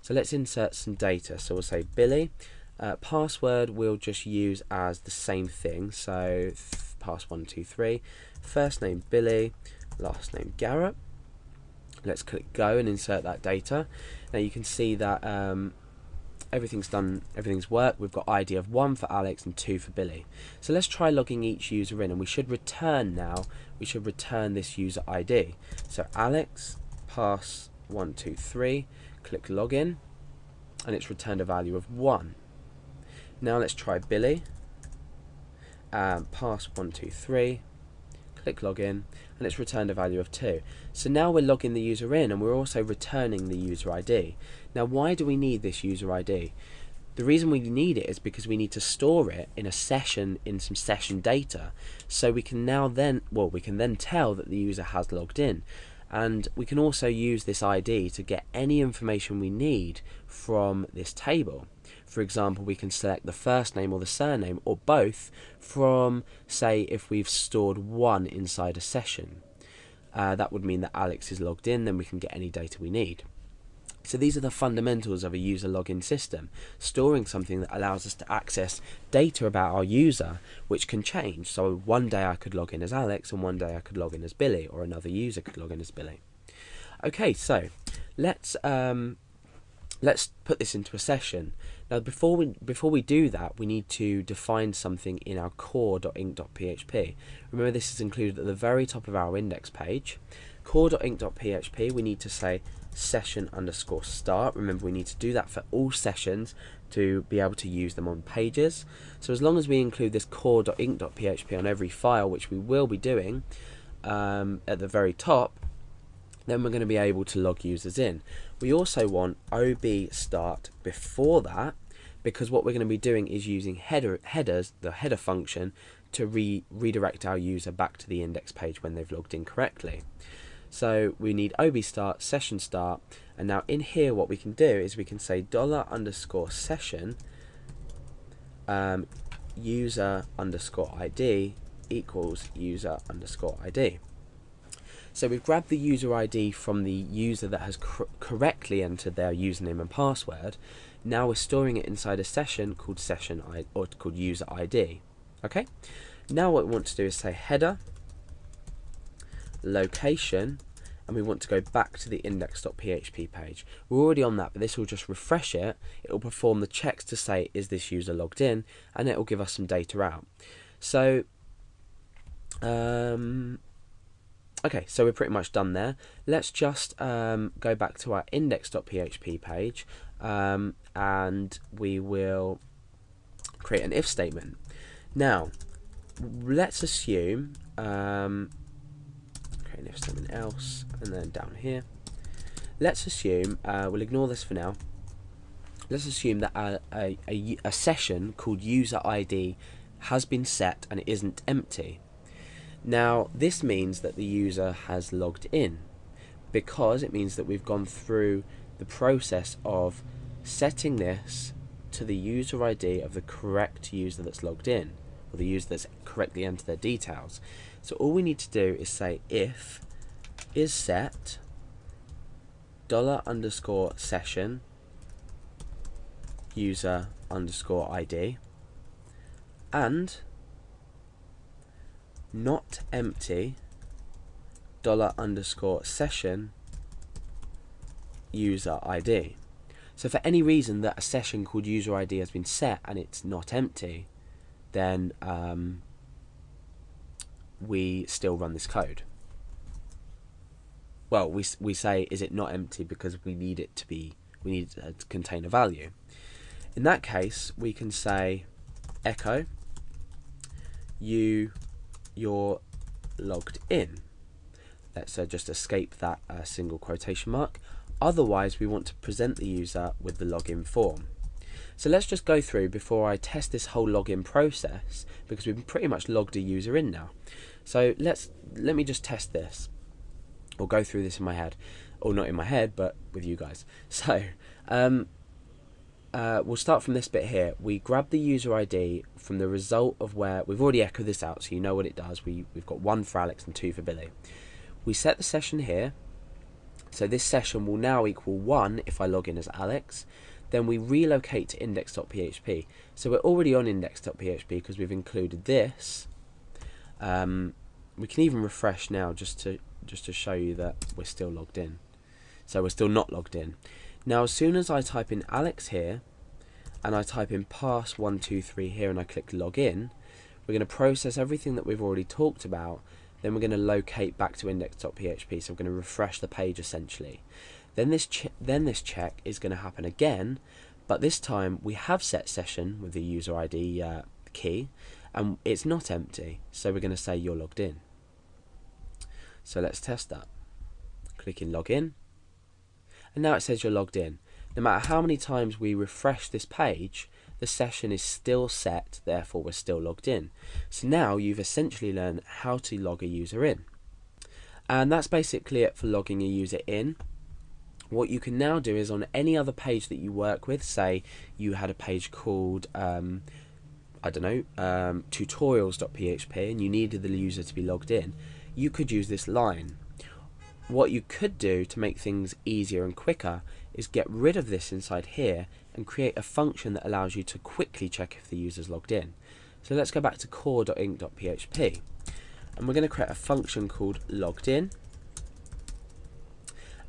So let's insert some data. So we'll say Billy. Password we'll just use as the same thing. So pass123. First name Billy, last name Garrett. Let's click go and insert that data. Now you can see that everything's done, everything's worked. We've got ID of 1 for Alex and 2 for Billy. So let's try logging each user in, and we should return now. We should return this user ID. So Alex pass123. Click login, and it's returned a value of 1. Now let's try Billy. Pass123. Click login, and it's returned a value of 2. So now we're logging the user in, and we're also returning the user ID. Now why do we need this user ID? The reason we need it is because we need to store it in a session, in some session data, so we can then tell that the user has logged in. And we can also use this ID to get any information we need from this table. For example, we can select the first name or the surname, or both, from, say, if we've stored 1 inside a session. That would mean that Alex is logged in, then we can get any data we need. So these are the fundamentals of a user login system, storing something that allows us to access data about our user, which can change. So one day I could log in as Alex, and one day I could log in as Billy, or another user could log in as Billy. Okay, so let's put this into a session. Now before we do that, we need to define something in our core.inc.php. Remember, this is included at the very top of our index page. Core.inc.php, we need to say session_start. Remember, we need to do that for all sessions to be able to use them on pages. So as long as we include this core.inc.php on every file, which we will be doing at the very top, then we're going to be able to log users in. We also want ob start before that, because what we're going to be doing is using headers, the header function, to redirect our user back to the index page when they've logged in correctly. So we need ob start, session start, and now in here what we can do is we can say $_session user_id equals user_id. So we've grabbed the user ID from the user that has correctly entered their username and password. Now we're storing it inside a session called called user ID. Okay. Now what we want to do is say header, location, and we want to go back to the index.php page. We're already on that, but this will just refresh it. It will perform the checks to say, is this user logged in, and it will give us some data out. So okay, so we're pretty much done there. Let's just go back to our index.php page, and we will create an if statement. Now, let's assume, create an if statement else, and then down here, let's assume, we'll ignore this for now, let's assume that a session called user ID has been set and it isn't empty. Now this means that the user has logged in, because it means that we've gone through the process of setting this to the user ID of the correct user that's logged in, or the user that's correctly entered their details. So all we need to do is say if is set $_session user_ID and not empty $_session user ID. So for any reason that a session called user ID has been set and it's not empty, then we still run this code. Well, we say, is it not empty, because we need it to contain a value. In that case, we can say echo you're logged in. Let's just escape that single quotation mark. Otherwise, we want to present the user with the login form. So let's just go through before I test this whole login process, because we've pretty much logged a user in now. So let me just test this, or go through this in my head, or not in my head, but with you guys. So we'll start from this bit here. We grab the user ID from the result of where we've already echoed this out, so you know what it does. We've got 1 for Alex and 2 for Billy. We set the session here, So this session will now equal 1 if I log in as Alex. Then we relocate to index.php. So we're already on index.php because we've included this. We can even refresh now just to show you that we're still logged in. So we're still not logged in. Now as soon as I type in Alex here, and I type in pass123 here and I click login, we're going to process everything that we've already talked about. Then we're going to locate back to index.php, so we're going to refresh the page essentially. Then this check is going to happen again, but this time we have set session with the user ID key, and it's not empty, so we're going to say you're logged in. So let's test that. Click in login, and now it says you're logged in. No matter how many times we refresh this page, the session is still set, therefore we're still logged in. So now you've essentially learned how to log a user in. And that's basically it for logging a user in. What you can now do is on any other page that you work with, say you had a page called, tutorials.php, and you needed the user to be logged in, you could use this line. What you could do to make things easier and quicker is get rid of this inside here and create a function that allows you to quickly check if the user's logged in. So let's go back to core.inc.php, and we're going to create a function called logged in.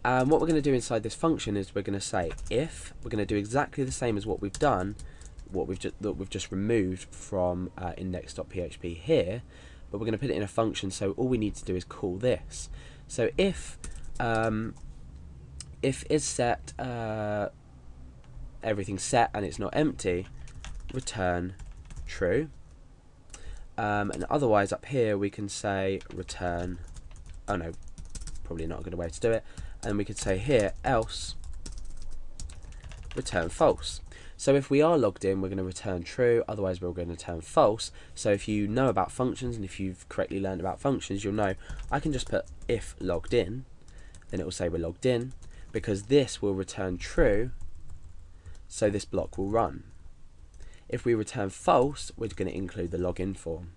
And what we're going to do inside this function is we're going to say if, we're going to do exactly the same as what we've done, that we've just removed from index.php here, but we're going to put it in a function, so all we need to do is call this. So if is set, everything's set and it's not empty, return true. And otherwise up here we can say return, oh no, probably not a good way to do it, and we could say here else return false. So if we are logged in, we're going to return true, otherwise we're going to return false. So if you know about functions, and if you've correctly learned about functions, you'll know I can just put if logged in, then it will say we're logged in, because this will return true, so this block will run. If we return false, we're going to include the login form.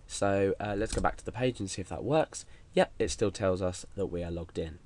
So let's go back to the page and see if that works. Yep, it still tells us that we are logged in.